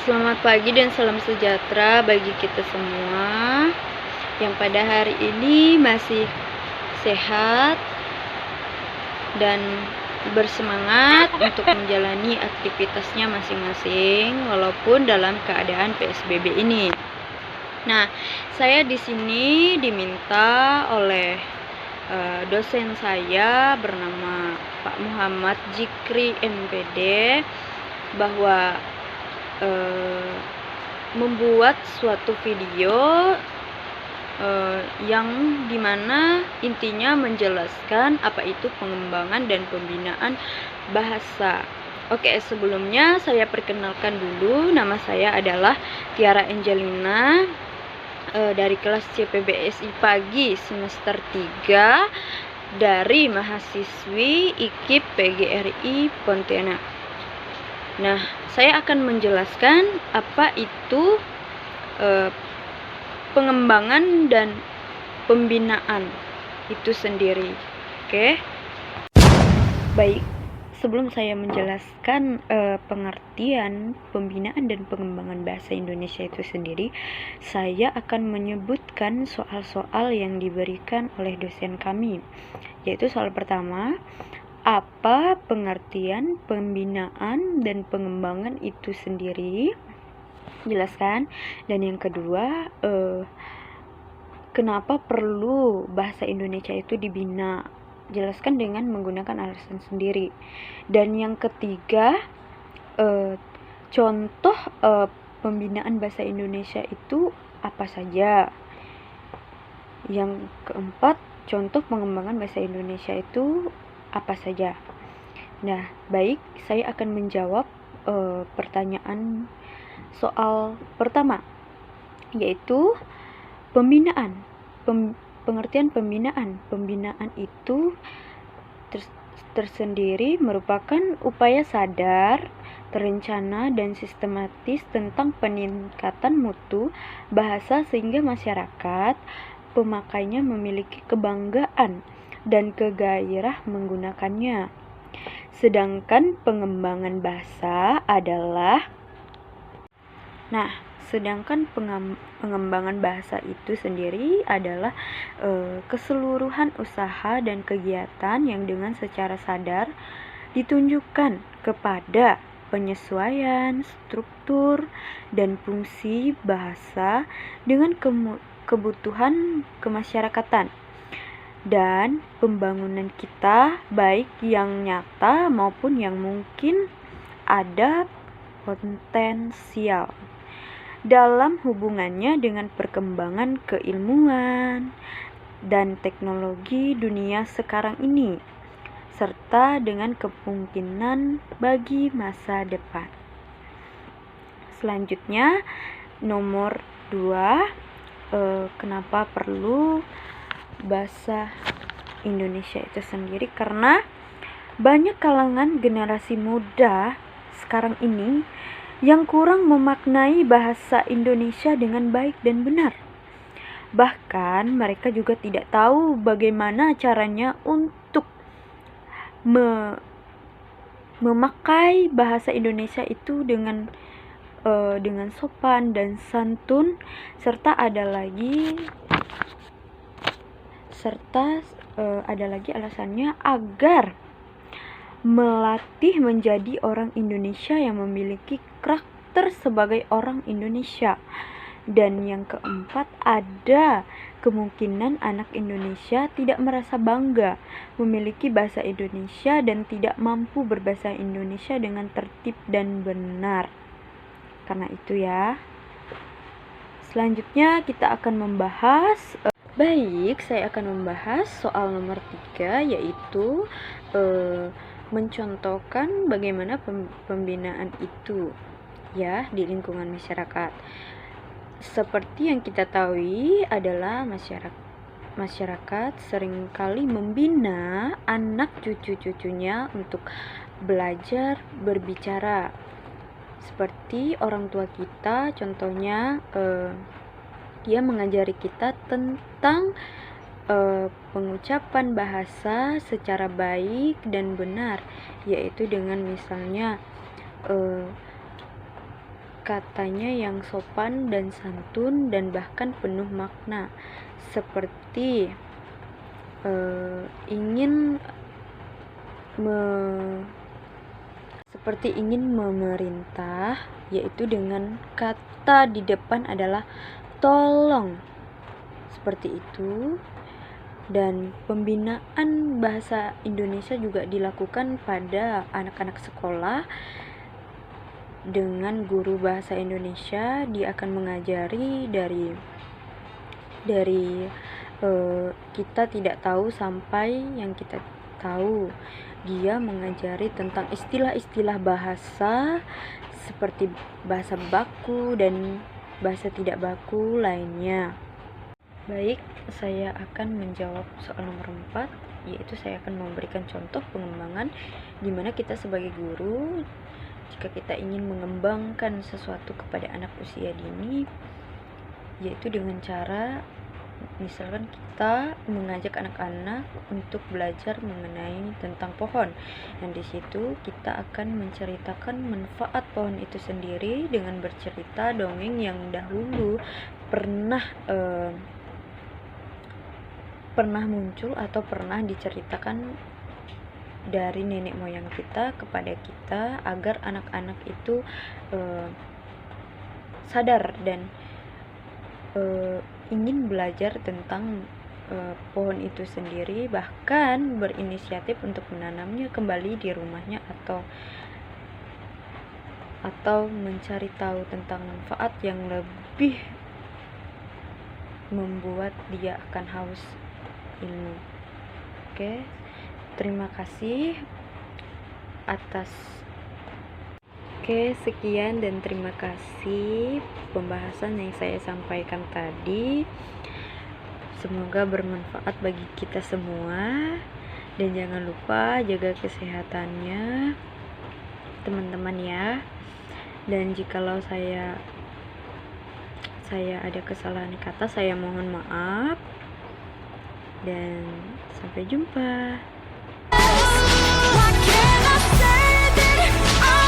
Selamat pagi dan salam sejahtera bagi kita semua yang pada hari ini masih sehat dan bersemangat untuk menjalani aktivitasnya masing-masing walaupun dalam keadaan PSBB ini. Nah, saya di sini diminta oleh dosen saya bernama Pak Muhammad Jikri MPD bahwa membuat suatu video yang dimana intinya menjelaskan apa itu pengembangan dan pembinaan bahasa. Oke, sebelumnya saya perkenalkan dulu, nama saya adalah Tiara Angelina dari kelas CPBSI Pagi semester 3 dari mahasiswi IKIP PGRI Pontianak. Nah, saya akan menjelaskan apa itu pengembangan dan pembinaan itu sendiri. Oke. Baik, sebelum saya menjelaskan pengertian pembinaan dan pengembangan bahasa Indonesia itu sendiri, saya akan menyebutkan soal-soal yang diberikan oleh dosen kami. Yaitu soal pertama, apa pengertian pembinaan dan pengembangan itu sendiri? Jelaskan. Dan yang kedua, kenapa perlu bahasa Indonesia itu dibina? Jelaskan dengan menggunakan alasan sendiri. Dan yang ketiga, contoh pembinaan bahasa Indonesia itu apa saja? Yang keempat, contoh pengembangan bahasa Indonesia itu apa saja? Nah, baik, saya akan menjawab pertanyaan soal pertama, yaitu pembinaan. Pengertian pembinaan. Pembinaan itu tersendiri merupakan upaya sadar, terencana, dan sistematis tentang peningkatan mutu bahasa sehingga masyarakat pemakainya memiliki kebanggaan dan kegairah menggunakannya. Sedangkan pengembangan bahasa adalah pengembangan bahasa itu sendiri adalah keseluruhan usaha dan kegiatan yang dengan secara sadar ditunjukkan kepada penyesuaian struktur dan fungsi bahasa dengan kebutuhan kemasyarakatan dan pembangunan kita, baik yang nyata maupun yang mungkin ada potensial dalam hubungannya dengan perkembangan keilmuan dan teknologi dunia sekarang ini, serta dengan kemungkinan bagi masa depan. Selanjutnya, nomor 2, kenapa perlu bahasa Indonesia itu sendiri? Karena banyak kalangan generasi muda sekarang ini yang kurang memaknai bahasa Indonesia dengan baik dan benar. Bahkan mereka juga tidak tahu bagaimana caranya untuk memakai bahasa Indonesia itu dengan sopan dan santun, serta ada lagi alasannya agar melatih menjadi orang Indonesia yang memiliki karakter sebagai orang Indonesia. Dan yang keempat, ada kemungkinan anak Indonesia tidak merasa bangga memiliki bahasa Indonesia dan tidak mampu berbahasa Indonesia dengan tertib dan benar. Karena itu ya. Selanjutnya kita akan membahas saya akan membahas soal nomor 3, yaitu mencontohkan bagaimana pembinaan itu ya di lingkungan masyarakat. Seperti yang kita tahu adalah masyarakat seringkali membina anak cucu-cucunya untuk belajar berbicara. Seperti orang tua kita, contohnya dia mengajari kita tentang pengucapan bahasa secara baik dan benar, yaitu dengan misalnya katanya yang sopan dan santun dan bahkan penuh makna, seperti ingin memerintah, yaitu dengan kata di depan adalah tolong, seperti itu. Dan pembinaan bahasa Indonesia juga dilakukan pada anak-anak sekolah dengan guru bahasa Indonesia. Dia akan mengajari dari kita tidak tahu sampai yang kita tahu. Dia mengajari tentang istilah-istilah bahasa seperti bahasa baku dan bahasa tidak baku lainnya. Baik, saya akan menjawab soal nomor 4, yaitu saya akan memberikan contoh pengembangan di mana kita sebagai guru, jika kita ingin mengembangkan sesuatu kepada anak usia dini, yaitu dengan cara misalkan kita mengajak anak-anak untuk belajar mengenai tentang pohon, dan di situ kita akan menceritakan manfaat pohon itu sendiri dengan bercerita dongeng yang dahulu pernah muncul atau pernah diceritakan dari nenek moyang kita kepada kita, agar anak-anak itu sadar dan ingin belajar tentang pohon itu sendiri, bahkan berinisiatif untuk menanamnya kembali di rumahnya atau mencari tahu tentang manfaat yang lebih membuat dia akan haus ilmu. Oke, terima kasih atas sekian dan terima kasih pembahasan yang saya sampaikan tadi. Semoga bermanfaat bagi kita semua, dan jangan lupa jaga kesehatannya teman-teman ya. Dan jikalau saya ada kesalahan kata, saya mohon maaf, dan sampai jumpa.